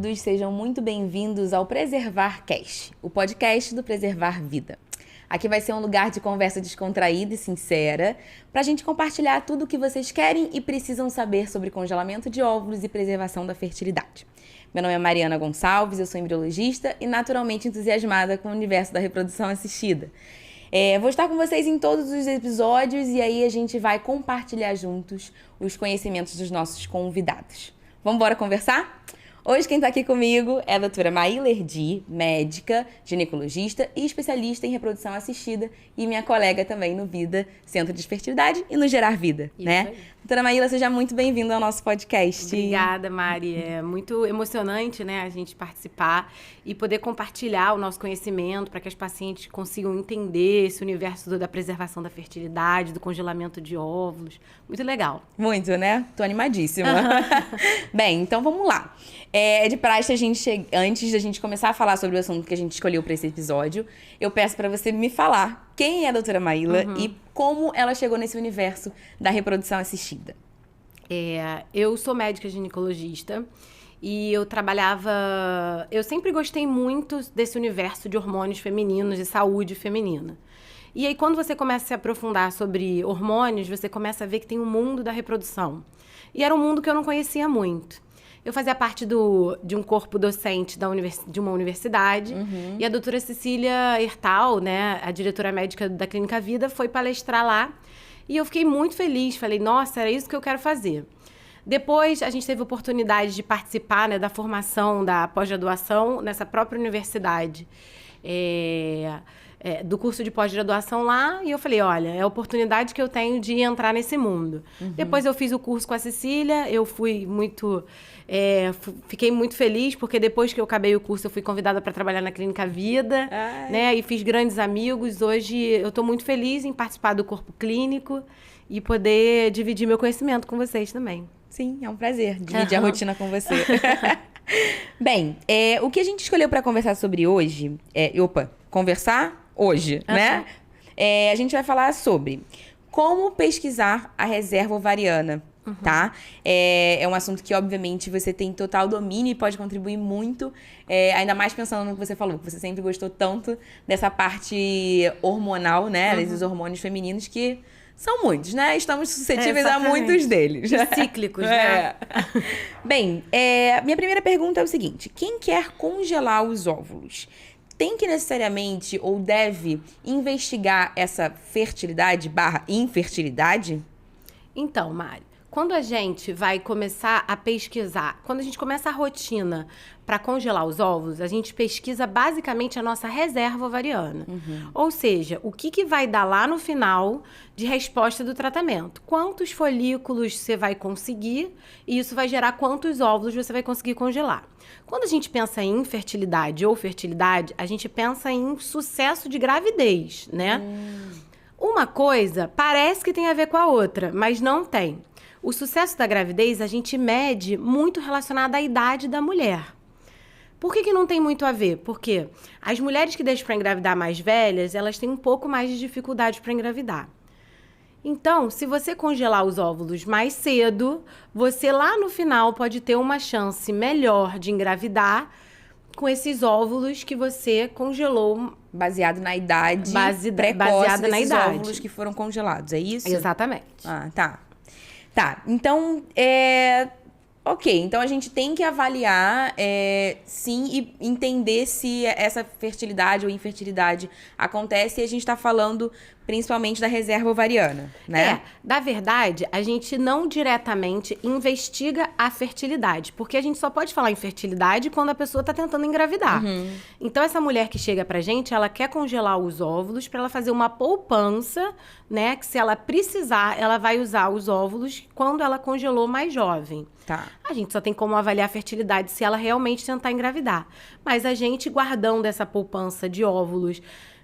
todos, sejam muito bem-vindos ao Preservar Cast, o podcast do Preservar Vida. Aqui vai ser um lugar de conversa descontraída e sincera, para a gente compartilhar tudo o que vocês querem e precisam saber sobre congelamento de óvulos e preservação da fertilidade. Meu nome é Mariana Gonçalves, eu sou embriologista e naturalmente entusiasmada com o universo da reprodução assistida. Vou estar com vocês em todos os episódios e aí a gente vai compartilhar juntos os conhecimentos dos nossos convidados. Vamos embora conversar? Hoje quem está aqui comigo é a doutora Maíla Erdi, médica, ginecologista e especialista em reprodução assistida e minha colega também no Vida, Centro de Fertilidade e no Gerar Vida, né? Doutora Maíla, seja muito bem-vinda ao nosso podcast. Obrigada, Mari. É muito emocionante, né, a gente participar e poder compartilhar o nosso conhecimento para que as pacientes consigam entender esse universo da preservação da fertilidade, do congelamento de óvulos. Muito legal. Muito, né? Tô animadíssima. Bem, então vamos lá. De praxe, antes da gente começar a falar sobre o assunto que a gente escolheu para esse episódio, eu peço para você me falar quem é a doutora Maíla e como ela chegou nesse universo da reprodução assistida. Eu sou médica ginecologista e eu sempre gostei muito desse universo de hormônios femininos e saúde feminina. E aí, quando você começa a se aprofundar sobre hormônios, você começa a ver que tem um mundo da reprodução. E era um mundo que eu não conhecia muito. Eu fazia parte de um corpo docente de uma universidade. E a doutora Cecília Hertal, né, a diretora médica da Clínica Vida, foi palestrar lá. E eu fiquei muito feliz. Falei, nossa, era isso que eu quero fazer. Depois, a gente teve a oportunidade de participar, né, da formação, da pós-graduação nessa própria universidade. Do curso de pós-graduação lá, e eu falei, olha, é a oportunidade que eu tenho de entrar nesse mundo. Depois eu fiz o curso com a Cecília, eu fui fiquei muito feliz, porque depois que eu acabei o curso, eu fui convidada para trabalhar na Clínica Vida, né, e fiz grandes amigos. Hoje eu estou muito feliz em participar do corpo clínico e poder dividir meu conhecimento com vocês também. Sim, é um prazer dividir a rotina com você. Bem, o que a gente escolheu para conversar sobre hoje conversar hoje, né? A gente vai falar sobre como pesquisar a reserva ovariana, tá? É um assunto que, obviamente, você tem total domínio e pode contribuir muito, ainda mais pensando no que você falou, que você sempre gostou tanto dessa parte hormonal, né? Desses hormônios femininos que são muitos, né? Estamos suscetíveis a muitos deles. E cíclicos, né? Bem, minha primeira pergunta é o seguinte: quem quer congelar os óvulos tem que necessariamente ou deve investigar essa fertilidade/infertilidade? Então, Mari, quando a gente vai começar a pesquisar, quando a gente começa a rotina para congelar os óvulos, a gente pesquisa basicamente a nossa reserva ovariana. Ou seja, o que vai dar lá no final de resposta do tratamento. Quantos folículos você vai conseguir e isso vai gerar quantos óvulos você vai conseguir congelar. Quando a gente pensa em infertilidade ou fertilidade, a gente pensa em sucesso de gravidez, né? Uma coisa parece que tem a ver com a outra, mas não tem. O sucesso da gravidez a gente mede muito relacionado à idade da mulher. Por que não tem muito a ver? Porque as mulheres que deixam para engravidar mais velhas, elas têm um pouco mais de dificuldade para engravidar. Então, se você congelar os óvulos mais cedo, você lá no final pode ter uma chance melhor de engravidar com esses óvulos que você congelou. Baseado na idade precoce desses óvulos que foram congelados, é isso? Exatamente. Tá, então, ok, então a gente tem que avaliar, sim, e entender se essa fertilidade ou infertilidade acontece, e a gente está falando principalmente da reserva ovariana, né? Na verdade, a gente não diretamente investiga a fertilidade, porque a gente só pode falar em fertilidade quando a pessoa está tentando engravidar. Então, essa mulher que chega pra gente, ela quer congelar os óvulos para ela fazer uma poupança, né? Que se ela precisar, ela vai usar os óvulos quando ela congelou mais jovem. Tá. A gente só tem como avaliar a fertilidade se ela realmente tentar engravidar. Mas a gente, guardando essa poupança de óvulos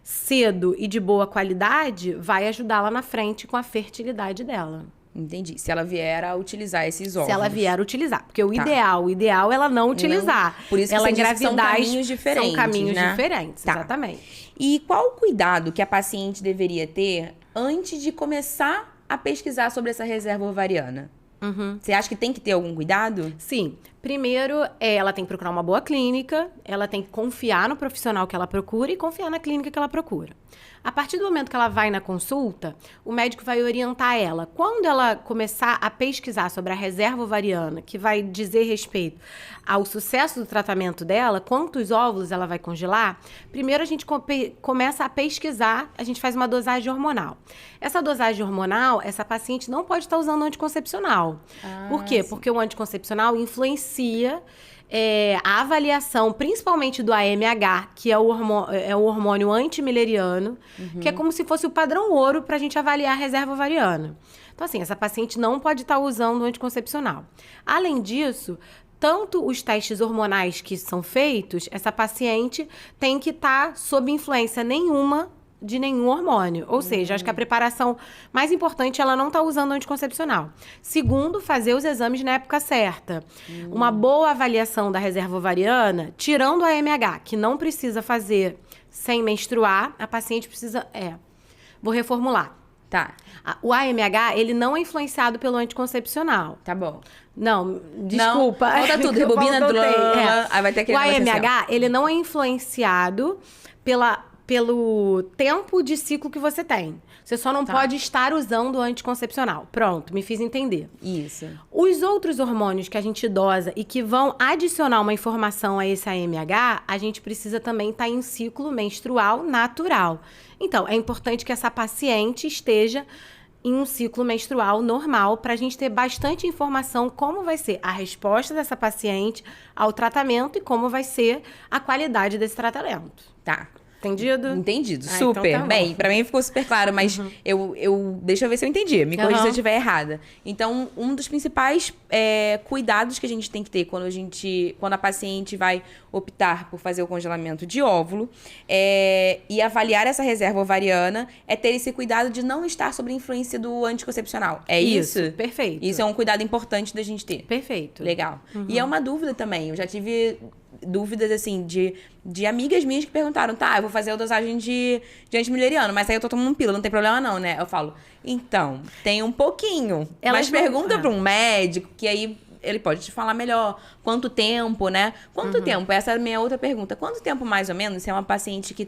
cedo e de boa qualidade, vai ajudar lá na frente com a fertilidade dela. Entendi. Se ela vier a utilizar esses óvulos. Se ela vier a utilizar. Porque o ideal é ela não utilizar. Por isso que ela você disse que são caminhos diferentes. São caminhos né? diferentes, exatamente. E qual o cuidado que a paciente deveria ter antes de começar a pesquisar sobre essa reserva ovariana? Você acha que tem que ter algum cuidado? Sim. Primeiro, ela tem que procurar uma boa clínica, ela tem que confiar no profissional que ela procura e confiar na clínica que ela procura. A partir do momento que ela vai na consulta, o médico vai orientar ela. Quando ela começar a pesquisar sobre a reserva ovariana, que vai dizer respeito ao sucesso do tratamento dela, quantos óvulos ela vai congelar, primeiro a gente começa a pesquisar, a gente faz uma dosagem hormonal. Essa dosagem hormonal, essa paciente não pode estar usando anticoncepcional. Por quê? Sim. Porque o anticoncepcional influencia a avaliação, principalmente do AMH, que é o hormônio antimileriano, que é como se fosse o padrão ouro para a gente avaliar a reserva ovariana. Então, assim, essa paciente não pode estar usando o anticoncepcional. Além disso, tanto os testes hormonais que são feitos, essa paciente tem que estar sob influência nenhuma de nenhum hormônio. Ou seja, acho que a preparação mais importante, ela não está usando anticoncepcional. Segundo, fazer os exames na época certa. Uma boa avaliação da reserva ovariana, tirando a AMH, que não precisa fazer sem menstruar, a paciente precisa... Vou reformular. Tá. O AMH, ele não é influenciado pelo anticoncepcional. Tá bom. Não, desculpa. Não, volta tudo, rebobina tudo. Aí vai ter aquele O negócio AMH, ele não é influenciado pelo tempo de ciclo que você tem. Você só não pode estar usando o anticoncepcional. Pronto, me fiz entender. Isso. Os outros hormônios que a gente dosa e que vão adicionar uma informação a esse AMH, a gente precisa também estar em ciclo menstrual natural. Então, é importante que essa paciente esteja em um ciclo menstrual normal para a gente ter bastante informação como vai ser a resposta dessa paciente ao tratamento e como vai ser a qualidade desse tratamento. Tá. Entendido? Entendido, Então super. tá bom. Bem, pra mim ficou super claro, mas deixa eu ver se eu entendi. Me corrija se eu estiver errada. Então, um dos principais cuidados que a gente tem que ter quando a paciente vai optar por fazer o congelamento de óvulo e avaliar essa reserva ovariana é ter esse cuidado de não estar sob a influência do anticoncepcional. É isso? Perfeito. Isso é um cuidado importante da gente ter. Perfeito. Legal. E é uma dúvida também. Eu já tive dúvidas, assim, de amigas minhas que perguntaram, tá, eu vou fazer a dosagem de antimileriano, mas aí eu tô tomando pílula, não tem problema não, né? Eu falo, então, tem um pouquinho. Mas pergunta pra um médico, que aí ele pode te falar melhor quanto tempo, né? Quanto tempo? Essa é a minha outra pergunta. Quanto tempo, mais ou menos, se é uma paciente que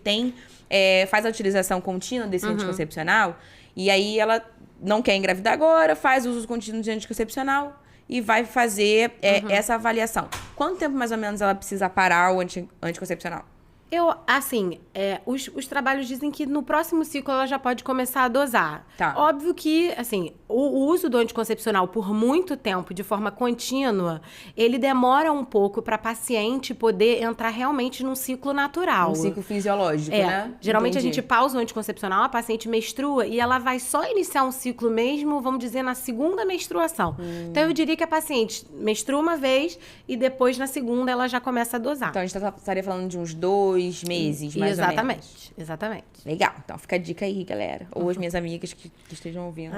faz a utilização contínua desse anticoncepcional, e aí ela não quer engravidar agora, faz uso contínuo de anticoncepcional e vai fazer essa avaliação. Quanto tempo, mais ou menos, ela precisa parar o anticoncepcional? Os trabalhos dizem que no próximo ciclo ela já pode começar a dosar. Tá. Óbvio que, assim, o uso do anticoncepcional por muito tempo, de forma contínua, ele demora um pouco para a paciente poder entrar realmente num ciclo natural. Um ciclo fisiológico, né? Geralmente Entendi. a gente pausa o anticoncepcional, a paciente menstrua e ela vai só iniciar um ciclo mesmo, vamos dizer, na segunda menstruação. Então, eu diria que a paciente menstrua uma vez e depois, na segunda, ela já começa a dosar. Então, a gente estaria falando de uns 2 meses, mais ou menos. Exatamente. Legal. Então, fica a dica aí, galera. Ou as minhas amigas que estejam ouvindo.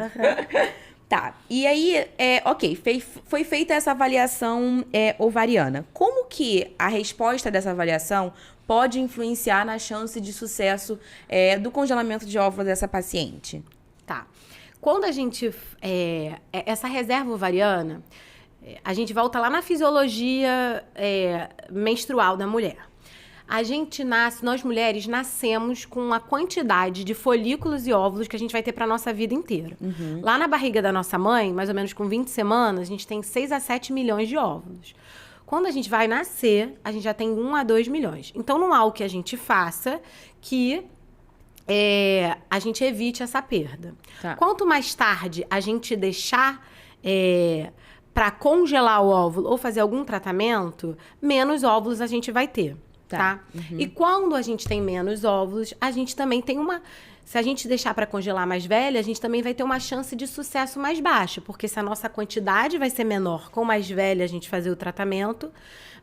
Tá. E aí, foi feita essa avaliação ovariana. Como que a resposta dessa avaliação pode influenciar na chance de sucesso do congelamento de óvulos dessa paciente? Tá. Quando a gente... essa reserva ovariana, a gente volta lá na fisiologia menstrual da mulher. A gente nós mulheres nascemos com a quantidade de folículos e óvulos que a gente vai ter para nossa vida inteira. Lá na barriga da nossa mãe, mais ou menos com 20 semanas, a gente tem 6 a 7 milhões de óvulos. Quando a gente vai nascer, a gente já tem 1 a 2 milhões. Então, não há o que a gente faça que a gente evite essa perda. Tá. Quanto mais tarde a gente deixar para congelar o óvulo ou fazer algum tratamento, menos óvulos a gente vai ter. Tá? E quando a gente tem menos óvulos, a gente também tem se a gente deixar para congelar mais velha, a gente também vai ter uma chance de sucesso mais baixa, porque se a nossa quantidade vai ser menor, com mais velha a gente fazer o tratamento,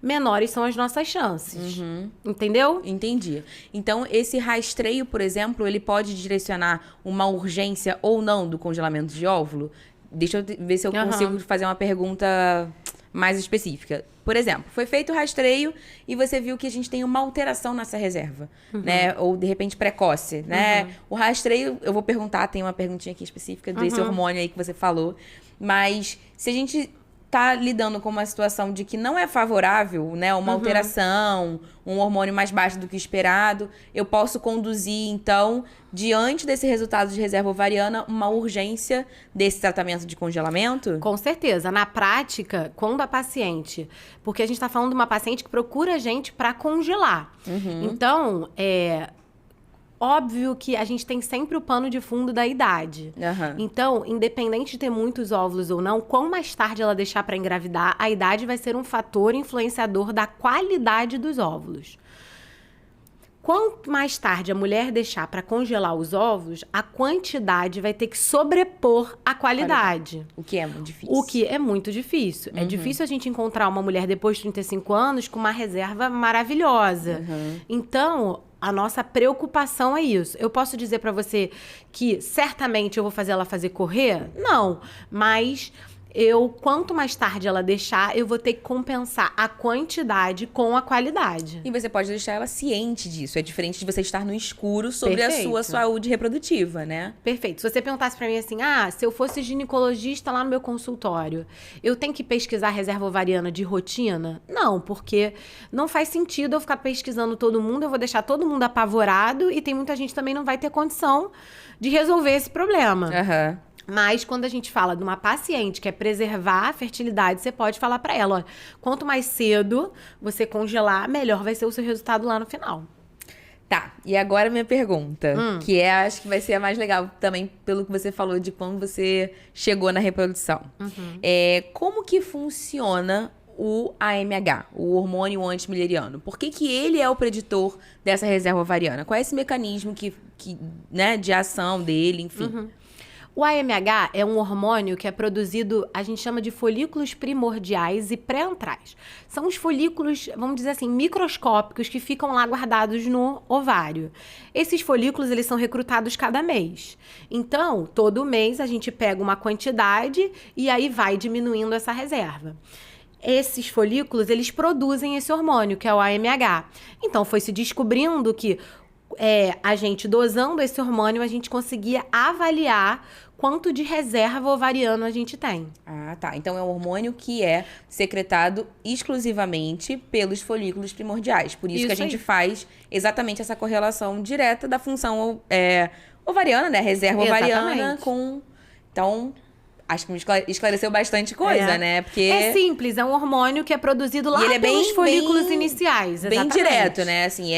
menores são as nossas chances. Entendeu? Entendi. Então, esse rastreio, por exemplo, ele pode direcionar uma urgência ou não do congelamento de óvulo? Deixa eu ver se eu consigo fazer uma pergunta mais específica. Por exemplo, foi feito o rastreio e você viu que a gente tem uma alteração nessa reserva, né? Ou, de repente, precoce, né? O rastreio, eu vou perguntar, tem uma perguntinha aqui específica desse hormônio aí que você falou. Mas, se a gente tá lidando com uma situação de que não é favorável, né? Uma alteração, um hormônio mais baixo do que esperado, eu posso conduzir, então, diante desse resultado de reserva ovariana, uma urgência desse tratamento de congelamento? Com certeza. Na prática, quando a paciente... Porque a gente está falando de uma paciente que procura a gente para congelar. Então, óbvio que a gente tem sempre o pano de fundo da idade. Então, independente de ter muitos óvulos ou não, quanto mais tarde ela deixar para engravidar, a idade vai ser um fator influenciador da qualidade dos óvulos. Quanto mais tarde a mulher deixar para congelar os óvulos, a quantidade vai ter que sobrepor a qualidade. O que é muito difícil. O que é muito difícil. É difícil a gente encontrar uma mulher depois de 35 anos com uma reserva maravilhosa. Então, a nossa preocupação é isso. Eu posso dizer para você que certamente eu vou fazer ela fazer correr? Não, mas quanto mais tarde ela deixar, eu vou ter que compensar a quantidade com a qualidade. E você pode deixar ela ciente disso. É diferente de você estar no escuro sobre a sua saúde reprodutiva, né? Perfeito. Se você perguntasse pra mim assim, se eu fosse ginecologista lá no meu consultório, eu tenho que pesquisar reserva ovariana de rotina? Não, porque não faz sentido eu ficar pesquisando todo mundo, eu vou deixar todo mundo apavorado e tem muita gente que também não vai ter condição de resolver esse problema. Mas quando a gente fala de uma paciente que quer preservar a fertilidade, você pode falar pra ela, olha, quanto mais cedo você congelar, melhor vai ser o seu resultado lá no final. Tá, e agora minha pergunta, que acho que vai ser a mais legal também pelo que você falou de quando você chegou na reprodução. Como que funciona o AMH, o hormônio antimileriano? Por que ele é o preditor dessa reserva ovariana? Qual é esse mecanismo né, de ação dele, enfim? O AMH é um hormônio que é produzido, a gente chama de folículos primordiais e pré-antrais. São os folículos, vamos dizer assim, microscópicos que ficam lá guardados no ovário. Esses folículos, eles são recrutados cada mês. Então, todo mês a gente pega uma quantidade e aí vai diminuindo essa reserva. Esses folículos, eles produzem esse hormônio, que é o AMH. Então, foi se descobrindo que a gente dosando esse hormônio, a gente conseguia avaliar quanto de reserva ovariana a gente tem. Ah, tá. Então é um hormônio que é secretado exclusivamente pelos folículos primordiais. Por isso que a gente faz exatamente essa correlação direta da função ovariana, né? Reserva ovariana com... Então, acho que me esclareceu bastante coisa, né? Porque é simples, é um hormônio que é produzido lá pelos folículos iniciais. Bem direto, né? Assim,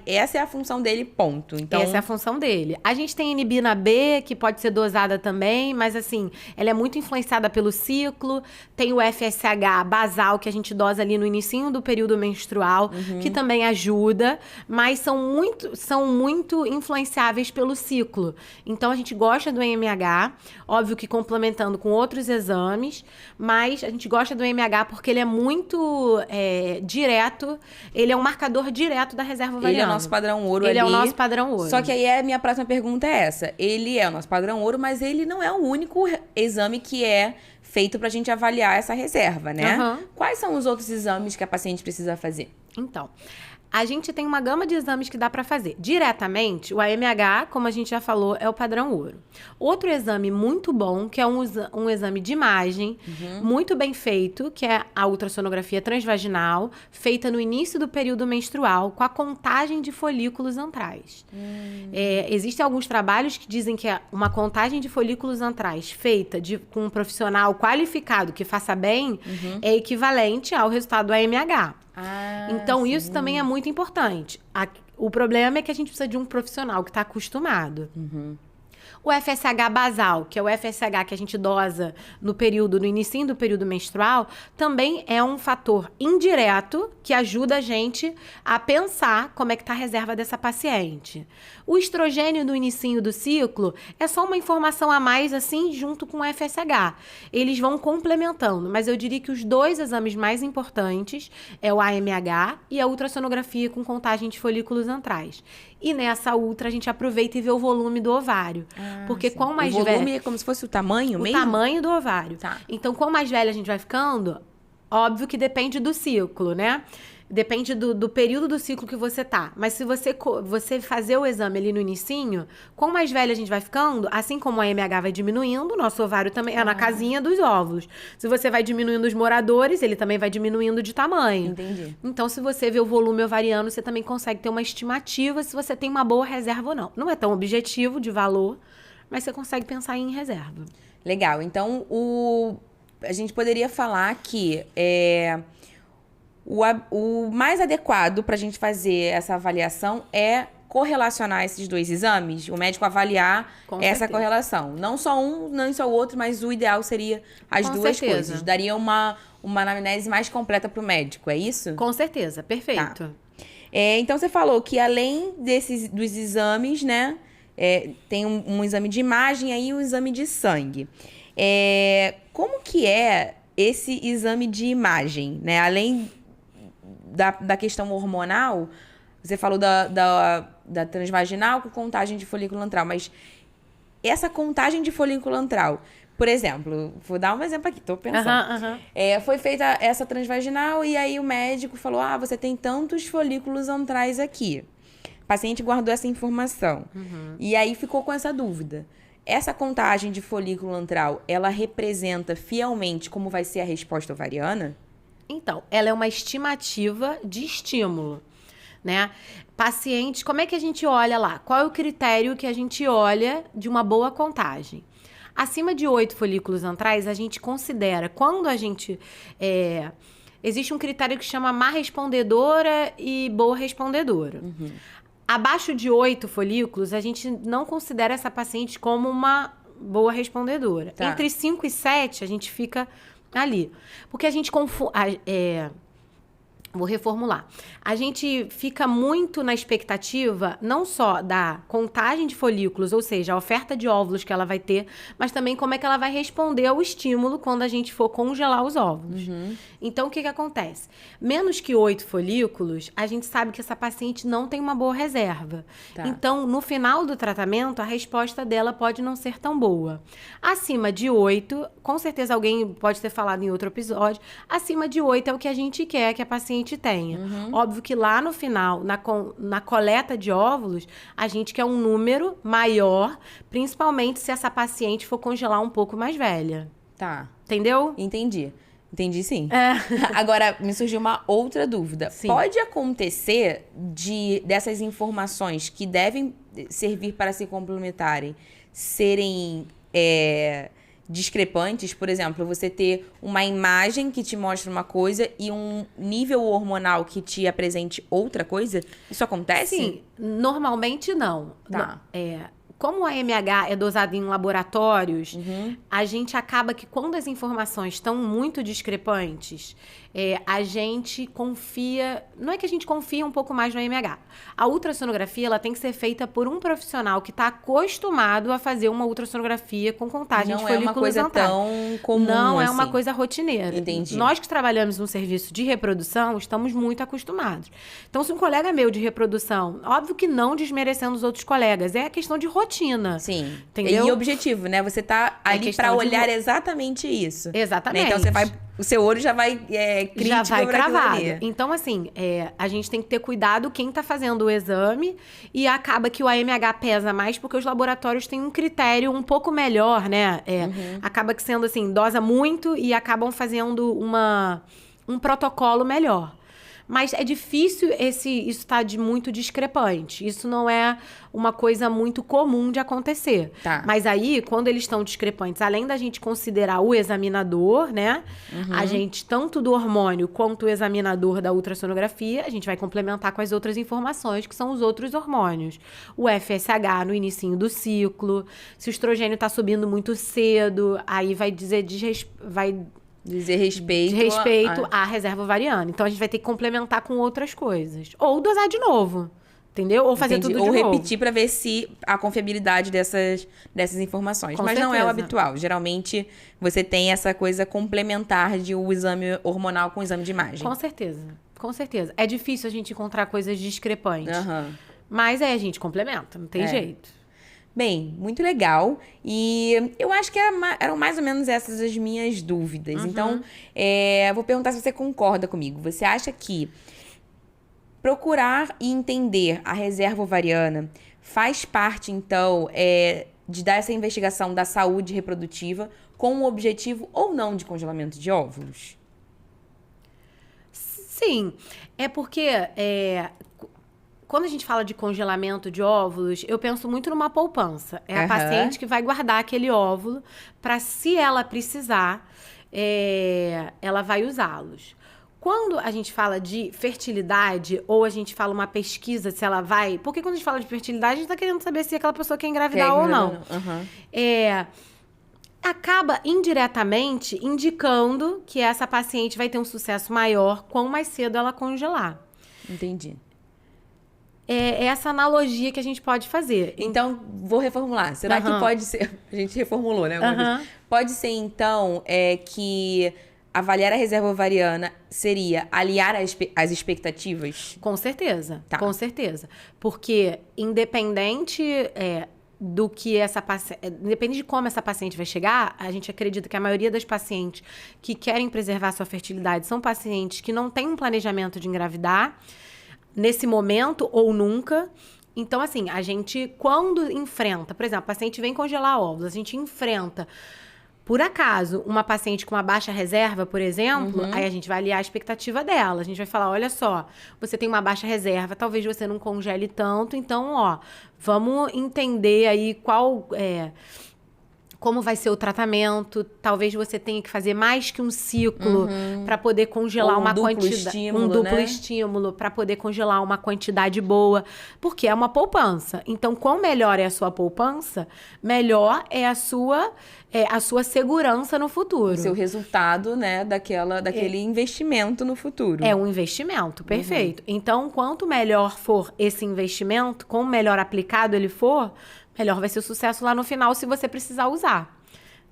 essa é a função dele, ponto. Então, essa é a função dele. A gente tem inibina B, que pode ser dosada também, mas assim, ela é muito influenciada pelo ciclo. Tem o FSH basal, que a gente dosa ali no inicinho do período menstrual, que também ajuda, mas são muito influenciáveis pelo ciclo. Então, a gente gosta do AMH, óbvio que complementando com outros exames, mas a gente gosta do AMH porque ele é muito direto, ele é um marcador direto da reserva ovariana. Ele é o nosso padrão ouro Ele é o nosso padrão ouro. Só que aí a minha próxima pergunta é essa. Ele é o nosso padrão ouro, mas ele não é o único exame que é feito pra gente avaliar essa reserva, né? Quais são os outros exames que a paciente precisa fazer? Então, a gente tem uma gama de exames que dá para fazer. Diretamente, o AMH, como a gente já falou, é o padrão ouro. Outro exame muito bom, que é um exame de imagem, muito bem feito, que é a ultrassonografia transvaginal, feita no início do período menstrual, com a contagem de folículos antrais. Existem alguns trabalhos que dizem que uma contagem de folículos antrais feita com um profissional qualificado que faça bem é equivalente ao resultado do AMH. Então, isso também é muito importante. O problema é que a gente precisa de um profissional que está acostumado. O FSH basal, que é o FSH que a gente dosa no início do período menstrual, também é um fator indireto que ajuda a gente a pensar como é que está a reserva dessa paciente. O estrogênio no inicinho do ciclo é só uma informação a mais, assim, junto com o FSH. Eles vão complementando, mas eu diria que os dois exames mais importantes é o AMH e a ultrassonografia com contagem de folículos antrais. E nessa ultra, a gente aproveita e vê o volume do ovário. Porque quanto mais velho... O volume é como se fosse o tamanho mesmo? O tamanho do ovário. Então, quanto mais velha a gente vai ficando, óbvio que depende do ciclo, né? Depende do período do ciclo que você tá. Mas se você fazer o exame ali no inicinho, quanto mais velha a gente vai ficando, assim como a MH vai diminuindo, o nosso ovário também é na casinha dos óvulos. Se você vai diminuindo os moradores, ele também vai diminuindo de tamanho. Entendi. Então, se você vê o volume ovariano, você também consegue ter uma estimativa se você tem uma boa reserva ou não. Não é tão objetivo de valor, mas você consegue pensar em reserva. Legal. Então, a gente poderia falar que o mais adequado para a gente fazer essa avaliação é correlacionar esses dois exames, o médico avaliar essa correlação. Não só um, não só o outro, mas o ideal seria as duas coisas. Daria uma anamnese mais completa para o médico, é isso? Com certeza, perfeito. Tá. Então, você falou que além dos exames, né, tem um exame de imagem aí e um exame de sangue. Como que é esse exame de imagem, né? Além da questão hormonal, você falou da transvaginal com contagem de folículo antral, mas essa contagem de folículo antral, por exemplo, vou dar um exemplo aqui, tô pensando. Foi feita essa transvaginal e aí o médico falou, você tem tantos folículos antrais aqui. O paciente guardou essa informação. E aí ficou com essa dúvida. Essa contagem de folículo antral, ela representa fielmente como vai ser a resposta ovariana? Então, ela é uma estimativa de estímulo, né? Paciente, como é que a gente olha lá? Qual é o critério que a gente olha de uma boa contagem? Acima de 8 folículos antrais, a gente considera, quando a gente... existe um critério que chama má respondedora e boa respondedora. Abaixo de 8 folículos, a gente não considera essa paciente como uma boa respondedora. Tá. Entre 5 e 7, a gente fica ali. Porque a gente confunde... Vou reformular. A gente fica muito na expectativa, não só da contagem de folículos, ou seja, a oferta de óvulos que ela vai ter, mas também como é que ela vai responder ao estímulo quando a gente for congelar os óvulos. Então, o que acontece? Menos que 8 folículos, a gente sabe que essa paciente não tem uma boa reserva. Tá. Então, no final do tratamento, a resposta dela pode não ser tão boa. Acima de 8, com certeza alguém pode ter falado em outro episódio, acima de 8 é o que a gente quer que a paciente tenha. Óbvio que lá no final, na coleta de óvulos, a gente quer um número maior, principalmente se essa paciente for congelar um pouco mais velha. Tá. Entendeu? Entendi. Entendi, sim. Agora, me surgiu uma outra dúvida. Sim. Pode acontecer dessas informações que devem servir para se complementarem serem discrepantes? Por exemplo, você ter uma imagem que te mostra uma coisa e um nível hormonal que te apresente outra coisa? Isso acontece? Sim, normalmente não. Tá. Como a MH é dosada em laboratórios, a gente acaba que quando as informações estão muito discrepantes, a gente confia... Não é que a gente confia um pouco mais no MH. A ultrassonografia ela tem que ser feita por um profissional que está acostumado a fazer uma ultrassonografia com contagem de folículos Não é uma coisa antrais. tão comum Não é assim. uma coisa rotineira. Entendi. Nós que trabalhamos no serviço de reprodução, estamos muito acostumados. Então, se um colega meu de reprodução, óbvio que não desmerecendo os outros colegas, é a questão de rotina. Sim. Entendeu? E objetivo, né? Você tá ali questão pra de olhar exatamente isso. Exatamente. Né? Então, você vai... O seu olho já vai crítico já vai pra aquilo cravado. ali. Então, assim, a gente tem que ter cuidado quem tá fazendo o exame e acaba que o AMH pesa mais porque os laboratórios têm um critério um pouco melhor, né? Acaba que sendo assim, dosa muito e acabam fazendo um protocolo melhor. Mas é difícil isso estar muito discrepante. Isso não é uma coisa muito comum de acontecer. Tá. Mas aí, quando eles estão discrepantes, além da gente considerar o examinador, né? A gente, tanto do hormônio quanto o examinador da ultrassonografia, a gente vai complementar com as outras informações, que são os outros hormônios. O FSH no inicinho do ciclo. Se o estrogênio está subindo muito cedo, aí vai dizer Dizer respeito, à reserva ovariana. Então, a gente vai ter que complementar com outras coisas. Ou dosar de novo, entendeu? Ou fazer tudo de novo. Ou repetir para ver se a confiabilidade dessas informações. Com Mas certeza. não é o habitual. Geralmente, você tem essa coisa complementar de o exame hormonal com o exame de imagem. Com certeza. Com certeza. É difícil a gente encontrar coisas discrepantes. Mas aí a gente complementa, não tem jeito. Bem, muito legal. E eu acho que eram mais ou menos essas as minhas dúvidas. Então, vou perguntar se você concorda comigo. Você acha que procurar e entender a reserva ovariana faz parte, então, de dar essa investigação da saúde reprodutiva com o objetivo ou não de congelamento de óvulos? Sim, é porque quando a gente fala de congelamento de óvulos, eu penso muito numa poupança. É a paciente que vai guardar aquele óvulo para, se ela precisar, ela vai usá-los. Quando a gente fala de fertilidade, ou a gente fala uma pesquisa, se ela vai... Porque quando a gente fala de fertilidade, a gente tá querendo saber se aquela pessoa quer engravidar ou não. Acaba indiretamente indicando que essa paciente vai ter um sucesso maior quanto mais cedo ela congelar. Entendi. É essa analogia que a gente pode fazer. Então, vou reformular. Será que pode ser... A gente reformulou, né? Pode ser, então, que avaliar a reserva ovariana seria aliar as expectativas? Com certeza. Tá. Com certeza. Porque, independente do que essa paciente... Depende de como essa paciente vai chegar, a gente acredita que a maioria das pacientes que querem preservar sua fertilidade são pacientes que não têm um planejamento de engravidar nesse momento ou nunca. Então, assim, a gente, quando enfrenta... Por exemplo, a paciente vem congelar óvulos, a gente enfrenta... Por acaso, uma paciente com uma baixa reserva, por exemplo, aí a gente vai aliar a expectativa dela. A gente vai falar, olha só, você tem uma baixa reserva, talvez você não congele tanto, então, vamos entender aí como vai ser o tratamento. Talvez você tenha que fazer mais que um ciclo para poder congelar uma quantidade. Um duplo estímulo para poder congelar uma quantidade boa. Porque é uma poupança. Então, quanto melhor é a sua poupança, melhor é a sua segurança no futuro. O seu resultado, né, daquele investimento no futuro. É um investimento, perfeito. Então, quanto melhor for esse investimento, quanto melhor aplicado ele for, melhor vai ser o sucesso lá no final se você precisar usar.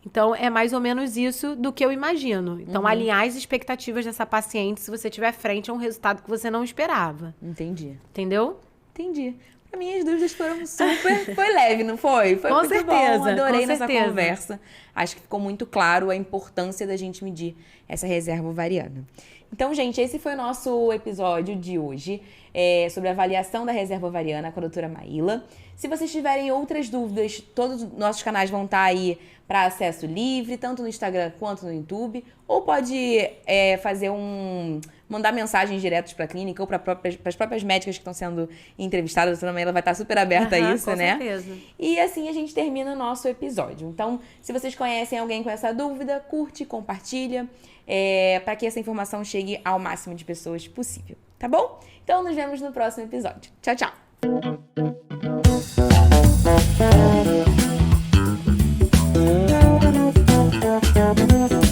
Então, é mais ou menos isso do que eu imagino. Então, alinhar as expectativas dessa paciente se você tiver frente a um resultado que você não esperava. Entendi. Entendeu? Entendi. Pra mim, as dúvidas foram super... Foi leve, não foi? Foi com muito certeza, bom. Adorei com nessa certeza. conversa. Acho que ficou muito claro a importância da gente medir essa reserva ovariana. Então, gente, esse foi o nosso episódio de hoje sobre a avaliação da reserva ovariana com a doutora Maíla. Se vocês tiverem outras dúvidas, todos os nossos canais vão estar aí para acesso livre, tanto no Instagram quanto no YouTube. Ou pode mandar mensagens diretas para a clínica ou para as próprias médicas que estão sendo entrevistadas. A doutora Maíla vai estar super aberta a isso, né? Com certeza. E assim a gente termina o nosso episódio. Então, se vocês conhecem alguém com essa dúvida, curte, compartilha, para que essa informação chegue ao máximo de pessoas possível, tá bom? Então, nos vemos no próximo episódio. Tchau, tchau!